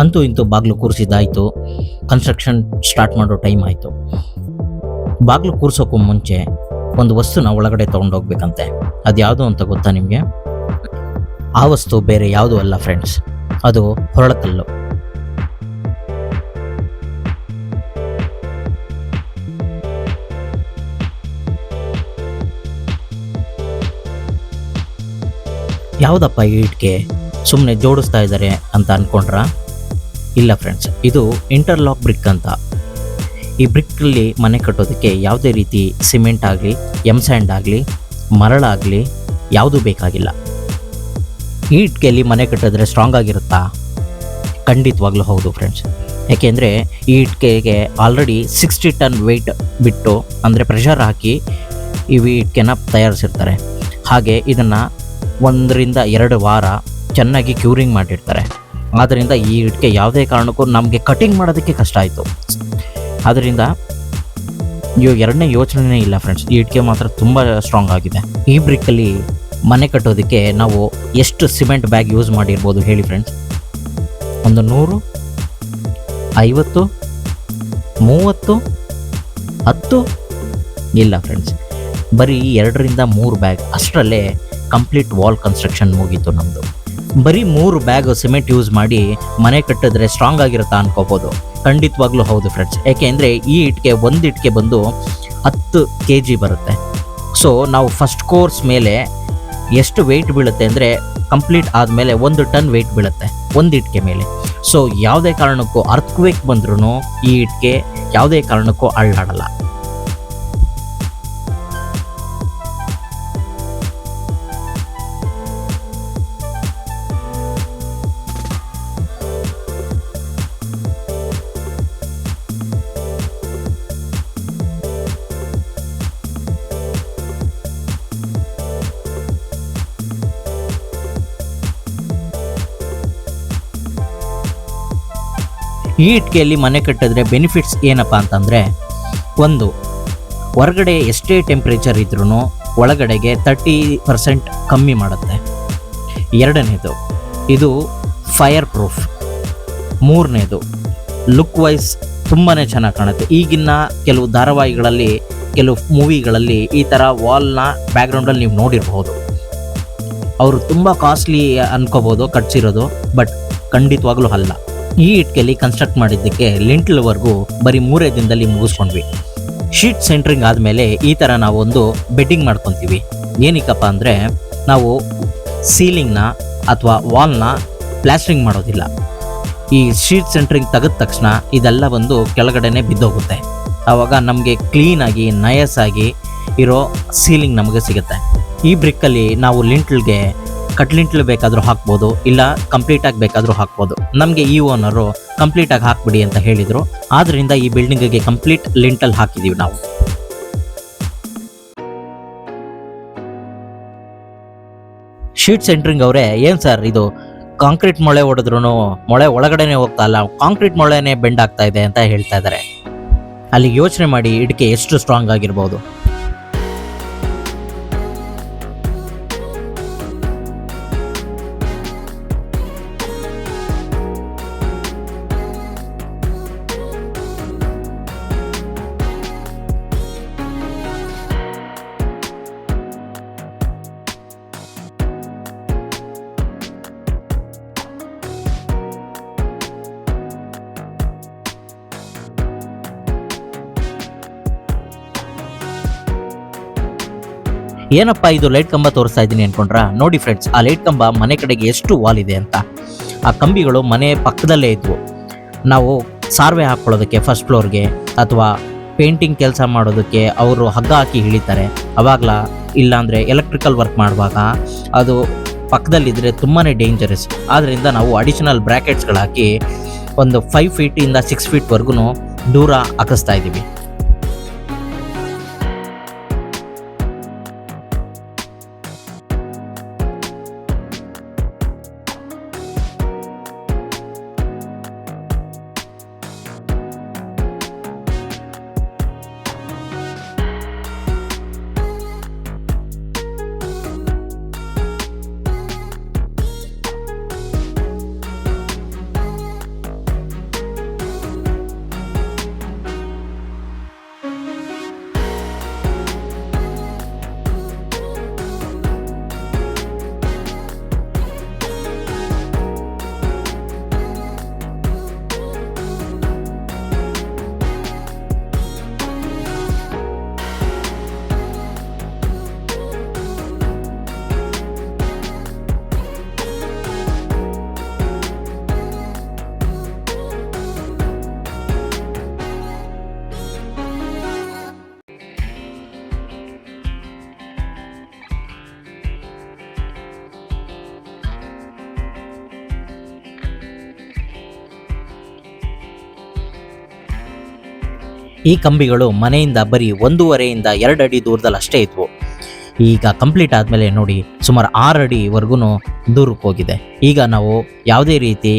ಅಂತೂ ಇಂತೂ ಬಾಗಿಲು ಕೂರಿಸಿದ್ದಾಯಿತು. ಕನ್ಸ್ಟ್ರಕ್ಷನ್ ಸ್ಟಾರ್ಟ್ ಮಾಡೋ ಟೈಮ್ ಆಯಿತು. ಬಾಗಿಲು ಕೂರ್ಸೋಕ್ಕೂ ಮುಂಚೆ ಒಂದು ವಸ್ತುನ ಒಳಗಡೆ ತೊಗೊಂಡೋಗ್ಬೇಕಂತೆ. ಅದು ಯಾವುದು ಅಂತ ಗೊತ್ತಾ ನಿಮಗೆ? ಆ ವಸ್ತು ಬೇರೆ ಯಾವುದೂ ಅಲ್ಲ ಫ್ರೆಂಡ್ಸ್, ಅದು ಹೊರಳಕಲ್ಲು. ಯಾವುದಪ್ಪ ಈ ಇಟ್ಕೆ ಸುಮ್ಮನೆ ಜೋಡಿಸ್ತಾ ಇದ್ದಾರೆ ಅಂತ ಅಂದ್ಕೊಂಡ್ರ? ಇಲ್ಲ ಫ್ರೆಂಡ್ಸ್, ಇದು ಇಂಟರ್ಲಾಕ್ ಬ್ರಿಕ್ ಅಂತ. ಈ ಬ್ರಿಕ್ಕಲ್ಲಿ ಮನೆ ಕಟ್ಟೋದಕ್ಕೆ ಯಾವುದೇ ರೀತಿ ಸಿಮೆಂಟ್ ಆಗಲಿ, ಸ್ಯಾಂಡ್ ಆಗಲಿ, ಮರಳಾಗಲಿ ಯಾವುದೂ ಬೇಕಾಗಿಲ್ಲ. ಈ ಇಟ್ಕೆಯಲ್ಲಿ ಮನೆ ಕಟ್ಟಿದ್ರೆ ಸ್ಟ್ರಾಂಗ್ ಆಗಿರುತ್ತಾ? ಖಂಡಿತವಾಗ್ಲೂ ಹೌದು ಫ್ರೆಂಡ್ಸ್. ಯಾಕೆಂದರೆ ಈ ಇಟ್ಕೆಗೆ ಆಲ್ರೆಡಿ 60 ಟನ್ ವೆಯ್ಟ್ ಬಿಟ್ಟು, ಅಂದರೆ ಪ್ರೆಷರ್ ಹಾಕಿ ಈ ಇಟ್ಕೆನ ತಯಾರಿಸಿರ್ತಾರೆ. ಹಾಗೆ ಇದನ್ನು 1 ರಿಂದ 2 ವಾರ ಚೆನ್ನಾಗಿ ಕ್ಯೂರಿಂಗ್ ಮಾಡಿರ್ತಾರೆ. ಆದ್ದರಿಂದ ಈ ಇಟ್ಕೆ ಯಾವುದೇ ಕಾರಣಕ್ಕೂ ನಮಗೆ ಕಟಿಂಗ್ ಮಾಡೋದಕ್ಕೆ ಕಷ್ಟ ಆಯಿತು. ಆದ್ದರಿಂದ ಎರಡನೇ ಯೋಚನೆನೇ ಇಲ್ಲ ಫ್ರೆಂಡ್ಸ್, ಈ ಇಟ್ಕೆ ಮಾತ್ರ ತುಂಬ ಸ್ಟ್ರಾಂಗ್ ಆಗಿದೆ. ಈ ಬ್ರಿಕ್ಕಲ್ಲಿ ಮನೆ ಕಟ್ಟೋದಕ್ಕೆ ನಾವು ಎಷ್ಟು ಸಿಮೆಂಟ್ ಬ್ಯಾಗ್ ಯೂಸ್ ಮಾಡಿರ್ಬೋದು ಹೇಳಿ ಫ್ರೆಂಡ್ಸ್? ಒಂದು 100, 50, 30, 10? ಇಲ್ಲ ಫ್ರೆಂಡ್ಸ್, ಬರೀ 2 ರಿಂದ 3 ಬ್ಯಾಗ್ ಅಷ್ಟರಲ್ಲೇ ಕಂಪ್ಲೀಟ್ ವಾಲ್ ಕನ್ಸ್ಟ್ರಕ್ಷನ್ ಮುಗೀತು ನಮ್ಮದು. ಬರೀ 3 ಬ್ಯಾಗ್ ಸಿಮೆಂಟ್ ಯೂಸ್ ಮಾಡಿ ಮನೆ ಕಟ್ಟಿದ್ರೆ ಸ್ಟ್ರಾಂಗ್ ಆಗಿರುತ್ತಾ ಅನ್ಕೋಬೋದು. ಖಂಡಿತವಾಗ್ಲೂ ಹೌದು ಫ್ರೆಂಡ್ಸ್. ಯಾಕೆಂದರೆ ಈ ಒಂದು ಇಟ್ಕೆ ಬಂದು 10 kg ಬರುತ್ತೆ. ಸೊ ನಾವು ಫಸ್ಟ್ ಕೋರ್ಸ್ ಮೇಲೆ ಎಷ್ಟು ವೆಯ್ಟ್ ಬೀಳುತ್ತೆ ಅಂದರೆ, ಕಂಪ್ಲೀಟ್ ಆದಮೇಲೆ 1 ಟನ್ ವೆಯ್ಟ್ ಬೀಳುತ್ತೆ ಒಂದು ಇಟ್ಕೆ ಮೇಲೆ. ಸೊ ಯಾವುದೇ ಕಾರಣಕ್ಕೂ ಅರ್ಥಕ್ವೇಕ್ ಬಂದ್ರೂ ಈ ಇಟ್ಕೆ ಯಾವುದೇ ಕಾರಣಕ್ಕೂ ಅಳ್ಳಾಡಲ್ಲ. ಈ ಇಟ್ಕೆಯಲ್ಲಿ ಮನೆ ಕಟ್ಟಿದ್ರೆ ಬೆನಿಫಿಟ್ಸ್ ಏನಪ್ಪ ಅಂತಂದರೆ, ಒಂದು, ಹೊರಗಡೆ ಎಷ್ಟೇ ಟೆಂಪ್ರೇಚರ್ ಇದ್ರೂ ಒಳಗಡೆಗೆ 30% ಕಮ್ಮಿ ಮಾಡುತ್ತೆ. ಎರಡನೇದು, ಇದು ಫೈರ್ ಪ್ರೂಫ್. ಮೂರನೇದು, ಲುಕ್ ವೈಸ್ ತುಂಬಾ ಚೆನ್ನಾಗಿ ಕಾಣುತ್ತೆ. ಈಗಿನ ಕೆಲವು ಧಾರಾವಾಹಿಗಳಲ್ಲಿ, ಕೆಲವು ಮೂವಿಗಳಲ್ಲಿ ಈ ಥರ ವಾಲ್ನ ಬ್ಯಾಕ್ಗ್ರೌಂಡಲ್ಲಿ ನೀವು ನೋಡಿರ್ಬೋದು. ಅವರು ತುಂಬ ಕಾಸ್ಟ್ಲಿ ಅನ್ಕೋಬೋದು ಕಟ್ಸಿರೋದು, ಬಟ್ ಖಂಡಿತವಾಗ್ಲೂ ಅಲ್ಲ. ಈ ಇಟ್ಕೆಯಲ್ಲಿ ಕನ್ಸ್ಟ್ರಕ್ಟ್ ಮಾಡಿದ್ದಕ್ಕೆ ಲಿಂಟ್ಲ್ವರೆಗೂ ಬರೀ 3 ದಿನದಲ್ಲಿ ಮುಗಿಸ್ಕೊಂಡ್ವಿ. ಶೀಟ್ ಸೆಂಟ್ರಿಂಗ್ ಆದಮೇಲೆ ಈ ಥರ ನಾವು ಒಂದು ಬೆಡ್ಡಿಂಗ್ ಮಾಡ್ಕೊತೀವಿ. ಏನಕ್ಕಪ್ಪ ಅಂದರೆ, ನಾವು ಸೀಲಿಂಗ್ನ ಅಥವಾ ವಾಲ್ನ ಪ್ಲಾಸ್ಟ್ರಿಂಗ್ ಮಾಡೋದಿಲ್ಲ. ಈ ಶೀಟ್ ಸೆಂಟ್ರಿಂಗ್ ತೆಗೆದ ತಕ್ಷಣ ಇದೆಲ್ಲ ಬಂದು ಕೆಳಗಡೆನೆ ಬಿದ್ದೋಗುತ್ತೆ. ಆವಾಗ ನಮಗೆ ಕ್ಲೀನಾಗಿ ನಯಸ್ಸಾಗಿ ಇರೋ ಸೀಲಿಂಗ್ ನಮಗೆ ಸಿಗುತ್ತೆ. ಈ ಬ್ರಿಕ್ಕಲ್ಲಿ ನಾವು ಲಿಂಟ್ಲ್ಗೆ ಕಟ್ಲಿಂಟ್ಲು ಬೇಕಾದರೂ ಹಾಕ್ಬೋದು, ಇಲ್ಲ ಕಂಪ್ಲೀಟಾಗಿ ಬೇಕಾದರೂ ಹಾಕ್ಬೋದು. ನಮಗೆ ಈ ಓನರು ಕಂಪ್ಲೀಟಾಗಿ ಹಾಕ್ಬಿಡಿ ಅಂತ ಹೇಳಿದರು. ಆದ್ದರಿಂದ ಈ ಬಿಲ್ಡಿಂಗಿಗೆ ಕಂಪ್ಲೀಟ್ ಲಿಂಟಲ್ ಹಾಕಿದ್ದೀವಿ ನಾವು. ಶೀಟ್ ಸೆಂಟ್ರಿಂಗ್ ಅವರೇ, ಏನು ಸರ್ ಇದು ಕಾಂಕ್ರೀಟ್ ಮೊಳೆ ಹೊಡೆದ್ರೂ ಮೊಳೆ ಒಳಗಡೆನೆ ಹೋಗ್ತಾ ಇಲ್ಲ, ಕಾಂಕ್ರೀಟ್ ಮೊಳೆನೇ ಬೆಂಡ್ ಆಗ್ತಾ ಇದೆ ಅಂತ ಹೇಳ್ತಾ ಇದ್ದಾರೆ. ಅಲ್ಲಿ ಯೋಚನೆ ಮಾಡಿ ಇಟ್ಕೆ ಎಷ್ಟು ಸ್ಟ್ರಾಂಗ್ ಆಗಿರ್ಬೋದು. ಏನಪ್ಪ ಇದು ಲೈಟ್ ಕಂಬ ತೋರಿಸ್ತಾ ಇದ್ದೀನಿ ಅನ್ಕೊಂಡ್ರಾ? ನೋಡಿ ಫ್ರೆಂಡ್ಸ್, ಆ ಲೈಟ್ ಕಂಬ ಮನೆ ಕಡೆಗೆ ಎಷ್ಟು ವಾಲ್ ಇದೆ ಅಂತ. ಆ ಕಂಬಿಗಳು ಮನೆ ಪಕ್ಕದಲ್ಲೇ ಇದ್ವು. ನಾವು ಸಾರ್ವೆ ಹಾಕ್ಕೊಳ್ಳೋದಕ್ಕೆ ಫಸ್ಟ್ ಫ್ಲೋರ್ಗೆ ಅಥವಾ ಪೇಂಟಿಂಗ್ ಕೆಲಸ ಮಾಡೋದಕ್ಕೆ ಅವರು ಹಗ್ಗ ಹಾಕಿ ಇಳಿತಾರೆ. ಅವಾಗಲ ಇಲ್ಲಾಂದರೆ ಎಲೆಕ್ಟ್ರಿಕಲ್ ವರ್ಕ್ ಮಾಡುವಾಗ ಅದು ಪಕ್ಕದಲ್ಲಿದ್ದರೆ ತುಂಬಾ ಡೇಂಜರಸ್. ಆದ್ದರಿಂದ ನಾವು ಅಡಿಷನಲ್ ಬ್ರ್ಯಾಕೆಟ್ಸ್ಗಳು ಹಾಕಿ ಒಂದು 5 ಫೀಟಿಂದ 6 ಫೀಟ್ವರೆಗೂ ದೂರ ಹಾಕಿಸ್ತಾ ಇದ್ದೀವಿ. ಈ ಕಂಬಿಗಳು ಮನೆಯಿಂದ ಬರೀ 1.5 ಇಂದ 2 ಅಡಿ ದೂರದಲ್ಲಿ ಅಷ್ಟೇ ಇದ್ವು. ಈಗ ಕಂಪ್ಲೀಟ್ ಆದಮೇಲೆ ನೋಡಿ ಸುಮಾರು 6 ಅಡಿವರೆಗೂ ದೂರಕ್ಕೆ ಹೋಗಿದೆ. ಈಗ ನಾವು ಯಾವುದೇ ರೀತಿ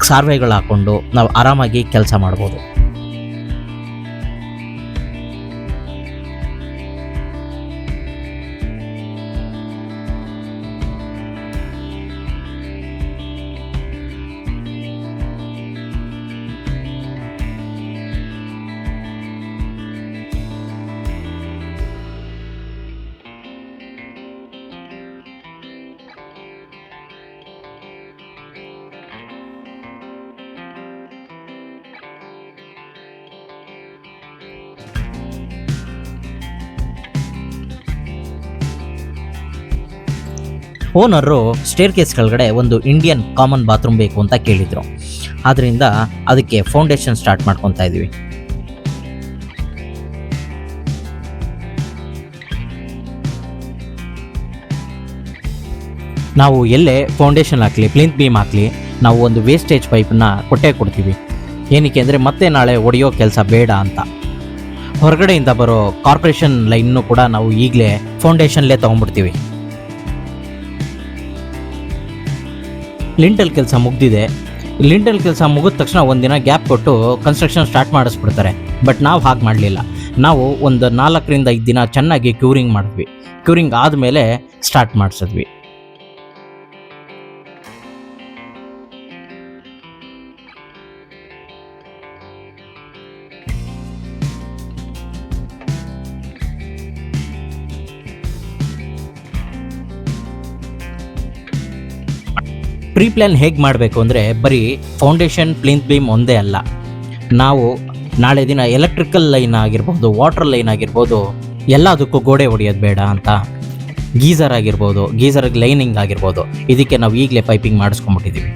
ಸಾರ್ವೆಗಳು ಹಾಕ್ಕೊಂಡು ನಾವು ಆರಾಮಾಗಿ ಕೆಲಸ ಮಾಡ್ಬೋದು. ಓನರು ಸ್ಟೇರ್ ಕೇಸ್ ಕೆಳಗಡೆ ಒಂದು ಇಂಡಿಯನ್ ಕಾಮನ್ ಬಾತ್ರೂಮ್ ಬೇಕು ಅಂತ ಕೇಳಿದರು. ಆದ್ದರಿಂದ ಅದಕ್ಕೆ ಫೌಂಡೇಶನ್ ಸ್ಟಾರ್ಟ್ ಮಾಡ್ಕೊತಾ ಇದ್ವಿ. ನಾವು ಎಲ್ಲೇ ಫೌಂಡೇಶನ್ ಹಾಕಲಿ, ಪ್ಲಿಂತ್ ಬೀಮ್ ಹಾಕಲಿ, ನಾವು ಒಂದು ವೇಸ್ಟೇಜ್ ಪೈಪನ್ನ ಕೊಡ್ತೀವಿ. ಏನಕ್ಕೆ ಅಂದರೆ ಮತ್ತೆ ನಾಳೆ ಒಡೆಯೋ ಕೆಲಸ ಬೇಡ ಅಂತ. ಹೊರಗಡೆಯಿಂದ ಬರೋ ಕಾರ್ಪೊರೇಷನ್ ಲೈನ್ನು ಕೂಡ ನಾವು ಈಗಲೇ ಫೌಂಡೇಶನ್ಲೇ ತೊಗೊಂಡ್ಬಿಡ್ತೀವಿ. ಲಿಂಟಲ್ ಕೆಲಸ ಮುಗ್ದಿದೆ. ಲಿಂಟಲ್ ಕೆಲಸ ಮುಗಿದ ತಕ್ಷಣ ಒಂದಿನ ಗ್ಯಾಪ್ ಕೊಟ್ಟು ಕನ್ಸ್ಟ್ರಕ್ಷನ್ ಸ್ಟಾರ್ಟ್ ಮಾಡಿಸ್ಬಿಡ್ತಾರೆ. ಬಟ್ ನಾವು ಹಾಗೆ ಮಾಡಲಿಲ್ಲ. ನಾವು ಒಂದು 4 ರಿಂದ 5 ದಿನ ಚೆನ್ನಾಗಿ ಕ್ಯೂರಿಂಗ್ ಮಾಡಿದ್ವಿ. ಕ್ಯೂರಿಂಗ್ ಆದಮೇಲೆ ಸ್ಟಾರ್ಟ್ ಮಾಡಿಸಿದ್ವಿ. ಪ್ರೀ ಪ್ಲ್ಯಾನ್ ಹೇಗೆ ಮಾಡಬೇಕು ಅಂದರೆ ಬರೀ ಫೌಂಡೇಶನ್, ಪ್ಲಿಂತ್ ಬೀಮ್ ಒಂದೇ ಅಲ್ಲ. ನಾವು ನಾಳೆ ದಿನ ಎಲೆಕ್ಟ್ರಿಕಲ್ ಲೈನ್ ಆಗಿರ್ಬೋದು, ವಾಟರ್ ಲೈನ್ ಆಗಿರ್ಬೋದು, ಎಲ್ಲದಕ್ಕೂ ಗೋಡೆ ಹೊಡೆಯೋದು ಬೇಡ ಅಂತ ಗೀಸರ್ ಆಗಿರ್ಬೋದು, ಗೀಸರ್ಗೆ ಲೈನಿಂಗ್ ಆಗಿರ್ಬೋದು, ಇದಕ್ಕೆ ನಾವು ಈಗಲೇ ಪೈಪಿಂಗ್ ಮಾಡಿಸ್ಕೊಂಡ್ಬಿಟ್ಟಿದ್ದೀವಿ.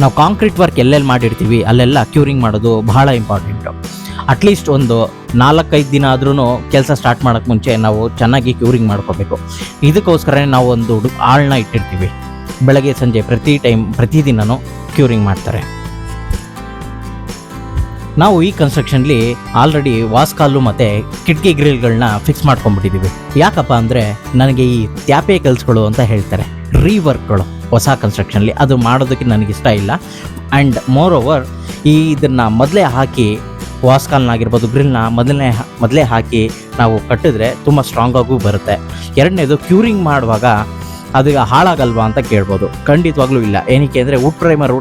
ನಾವು ಕಾಂಕ್ರೀಟ್ ವರ್ಕ್ ಎಲ್ಲೆಲ್ಲಿ ಮಾಡಿರ್ತೀವಿ ಅಲ್ಲೆಲ್ಲ ಕ್ಯೂರಿಂಗ್ ಮಾಡೋದು ಬಹಳ ಇಂಪಾರ್ಟೆಂಟು. ಅಟ್ಲೀಸ್ಟ್ ಒಂದು 4-5 ದಿನ ಆದ್ರೂ ಕೆಲಸ ಸ್ಟಾರ್ಟ್ ಮಾಡೋಕ್ಕೆ ಮುಂಚೆ ನಾವು ಚೆನ್ನಾಗಿ ಕ್ಯೂರಿಂಗ್ ಮಾಡ್ಕೋಬೇಕು. ಇದಕ್ಕೋಸ್ಕರನೇ ನಾವು ಒಂದು ಆಳನ್ನ ಇಟ್ಟಿರ್ತೀವಿ. ಬೆಳಗ್ಗೆ ಸಂಜೆ ಪ್ರತಿದಿನವೂ ಕ್ಯೂರಿಂಗ್ ಮಾಡ್ತಾರೆ. ನಾವು ಈ ಕನ್ಸ್ಟ್ರಕ್ಷನ್ಲಿ ಆಲ್ರೆಡಿ ವಾಸ್ಕಾಲು ಮತ್ತು ಕಿಟಕಿ ಗ್ರಿಲ್ಗಳನ್ನ ಫಿಕ್ಸ್ ಮಾಡ್ಕೊಂಡ್ಬಿಟ್ಟಿದ್ದೀವಿ. ಯಾಕಪ್ಪ ಅಂದರೆ ನನಗೆ ಈ ತ್ಯಾಪೆ ಕೆಲಸಗಳು ಅಂತ ಹೇಳ್ತಾರೆ, ರೀವರ್ಕ್ಗಳು ಹೊಸ ಕನ್ಸ್ಟ್ರಕ್ಷನ್ಲಿ, ಅದು ಮಾಡೋದಕ್ಕೆ ನನಗಿಷ್ಟ ಇಲ್ಲ. ಆ್ಯಂಡ್ ಮೋರ್ ಓವರ್ ಇದನ್ನು ಮೊದಲೇ ಹಾಕಿ ವಾಸ್ಕಾಲ್ನಾಗಿರ್ಬೋದು, ಗ್ರಿಲ್ನ ಮೊದಲೇ ಹಾಕಿ ನಾವು ಕಟ್ಟಿದ್ರೆ ತುಂಬ ಸ್ಟ್ರಾಂಗಾಗೂ ಬರುತ್ತೆ. ಎರಡನೇದು ಕ್ಯೂರಿಂಗ್ ಮಾಡುವಾಗ ಅದು ಹಾಳಾಗಲ್ವಾ ಅಂತ ಕೇಳ್ಬೋದು. ಖಂಡಿತವಾಗ್ಲೂ ಇಲ್ಲ. ಏನಕ್ಕೆ ಅಂದರೆ ವುಡ್ ಪ್ರೈಮರ್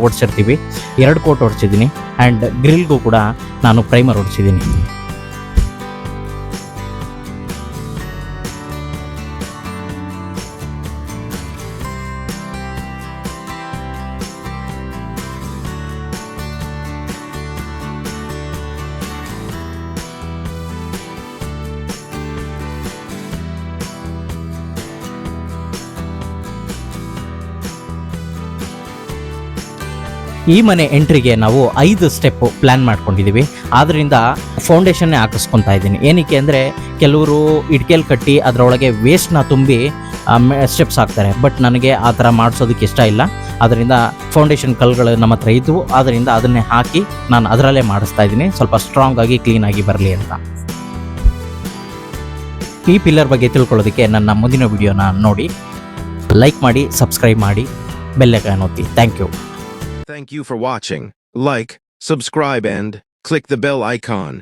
ಹೊಡ್ಸಿರ್ತೀವಿ, 2 ಕೋಟ್ ಹೊಡ್ಸಿದ್ದೀನಿ. ಆ್ಯಂಡ್ ಗ್ರಿಲ್ಗೂ ಕೂಡ ನಾನು ಪ್ರೈಮರ್ ಹೊಡ್ಸಿದ್ದೀನಿ. ಈ ಮನೆ ಎಂಟ್ರಿಗೆ ನಾವು 5 ಸ್ಟೆಪ್ ಪ್ಲ್ಯಾನ್ ಮಾಡ್ಕೊಂಡಿದ್ದೀವಿ. ಆದ್ದರಿಂದ ಫೌಂಡೇಶನ್ನೇ ಹಾಕಿಸ್ಕೊತಾ ಇದ್ದೀನಿ. ಏನಕ್ಕೆ ಅಂದರೆ ಕೆಲವರು ಇಟ್ಕೆಲ್ ಕಟ್ಟಿ ಅದರೊಳಗೆ ವೇಸ್ಟ್ನ ತುಂಬಿ ಸ್ಟೆಪ್ಸ್ ಹಾಕ್ತಾರೆ. ಬಟ್ ನನಗೆ ಆ ಥರ ಮಾಡಿಸೋದಕ್ಕೆ ಇಷ್ಟ ಇಲ್ಲ. ಅದರಿಂದ ಫೌಂಡೇಶನ್ ಕಲ್ಗಳು ನಮ್ಮ ಹತ್ರ ಇದ್ದವು. ಆದ್ದರಿಂದ ಅದನ್ನೇ ಹಾಕಿ ನಾನು ಅದರಲ್ಲೇ ಮಾಡಿಸ್ತಾ ಇದ್ದೀನಿ, ಸ್ವಲ್ಪ ಸ್ಟ್ರಾಂಗ್ ಆಗಿ ಕ್ಲೀನಾಗಿ ಬರಲಿ ಅಂತ. ಈ ಪಿಲ್ಲರ್ ಬಗ್ಗೆ ತಿಳ್ಕೊಳ್ಳೋದಕ್ಕೆ ನನ್ನ ಮುಂದಿನ ವಿಡಿಯೋನ ನೋಡಿ, ಲೈಕ್ ಮಾಡಿ, ಸಬ್ಸ್ಕ್ರೈಬ್ ಮಾಡಿ, ಬೆಲ್ ಐಕಾನ್ ಒತ್ತಿ. Thank you. Thank you for watching. Like, subscribe and click the bell icon.